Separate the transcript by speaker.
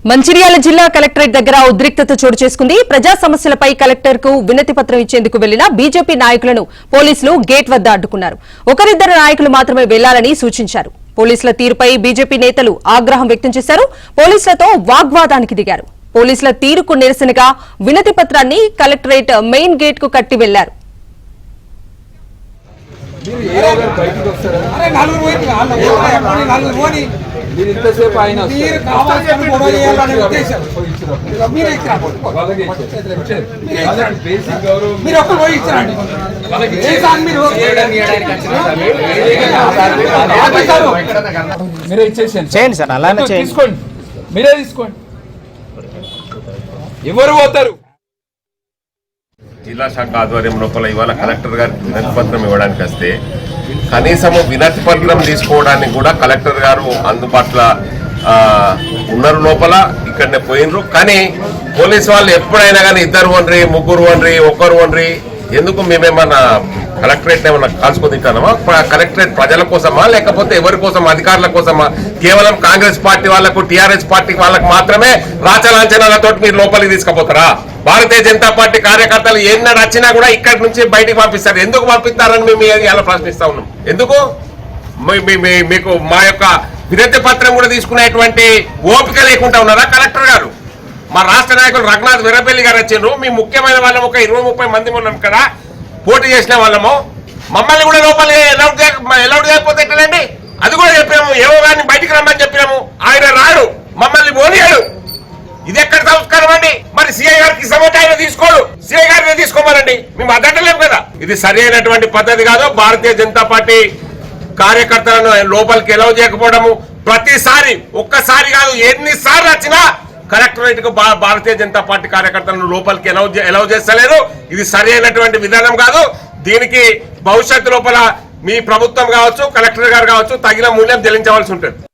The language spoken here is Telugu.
Speaker 1: మంచిర్యాల జిల్లా కలెక్టరేట్ దగ్గర ఉద్రిక్తత చోటు చేసుకుంది. ప్రజా సమస్యలపై కలెక్టర్ కు వినతి పత్రం ఇచ్చేందుకు వెళ్లిన బీజేపీ నాయకులను పోలీసులు గేట్ వద్ద అడ్డుకున్నారు. ఒకరిద్దరు నాయకులు మాత్రమే వెళ్లాలని సూచించారు. పోలీసుల తీరుపై బీజేపీ నేతలు ఆగ్రహం వ్యక్తం చేశారు. పోలీసులతో వాగ్వాదానికి దిగారు. పోలీసుల తీరుకు నిరసనగా వినతి పత్రాన్ని కలెక్టరేట్ మెయిన్ గేట్ కు కట్టి వెళ్లారు.
Speaker 2: చేయండి సార్, అలానే
Speaker 3: తీసుకోండి, మీరే తీసుకోండి. ఎవరు పోతారు?
Speaker 4: జిల్లా శాఖ ఆధ్వర్యం లోపల ఇవాళ కలెక్టర్ గారికి వినతి పత్రం ఇవ్వడానికి వస్తే కనీసము వినతి పత్రం తీసుకోవడానికి కూడా కలెక్టర్ గారు అందుబాటులో ఉన్నారు. లోపల ఇక్కడనే పోయినరు. కానీ పోలీసు వాళ్ళు ఎప్పుడైనా కానీ ఇద్దరు వండ్రి, ముగ్గురు వండ్రి, ఒక్కరు వండ్రి, ఎందుకు మేమేమన్నా కలెక్టరేట్ ఏమన్నా కాల్చుకొని తింటామా? కలెక్టరేట్ ప్రజల కోసమా లేకపోతే ఎవరి కోసం? అధికారుల కోసమా? కేవలం కాంగ్రెస్ పార్టీ వాళ్లకు, టీఆర్ఎస్ పార్టీ వాళ్ళకు మాత్రమే రాచలాంఛనాలతో మీరు లోపలికి తీసుకుపోతారా? భారతీయ జనతా పార్టీ కార్యకర్తలు ఎన్నడూ వచ్చినా కూడా ఇక్కడి నుంచి బయటికి పంపిస్తారు. ఎందుకు పంపిస్తారని మేము ఇలా ప్రశ్నిస్తా ఉన్నాం. ఎందుకు మీకు మా యొక్క వినతి పత్రం కూడా తీసుకునేటువంటి ఓపిక లేకుండా ఉన్నారా కలెక్టర్ గారు? మా రాష్ట్ర నాయకులు రఘునాథ్ వీరపల్లి గారు వచ్చిండ్రు. మీ ముఖ్యమైన వాళ్ళము ఒక 20-30 మంది ఉన్నాం కదా, పోటీ చేసిన వాళ్ళము. మమ్మల్ని కూడా లోపలి ఎలౌడ్ చేయకపోతే ఎట్లండి? అది కూడా చెప్పాము. ఏవో కానీ బయటికి రమ్మని చెప్పినాము. ఆయన రాడు, మమ్మల్ని పోనీయాడు. ఇది ఎక్కడ సంస్కారం అండి? మరి సిఐ గారికి సమస్య ఆయన తీసుకోడు, సిఐ గారిని తీసుకోమనండి. మేము అద్దటలేము కదా. ఇది సరి అయినటువంటి పద్ధతి కాదు. భారతీయ జనతా పార్టీ కార్యకర్తలను లోపలికి ఎలవ్ చేయకపోవడము, ప్రతిసారి ఒక్కసారి కాదు ఎన్నిసార్లు వచ్చినా కలెక్టరేట్ కు భారతీయ జనతా పార్టీ కార్యకర్తలను లోపలికి ఎలవ్ చేస్తలేదు. ఇది సరి అయినటువంటి విధానం కాదు. దీనికి భవిష్యత్తు లోపల మీ ప్రభుత్వం కావచ్చు, కలెక్టర్ గారు కావచ్చు తగిన మూల్యం చెల్లించవలసి ఉంటుంది.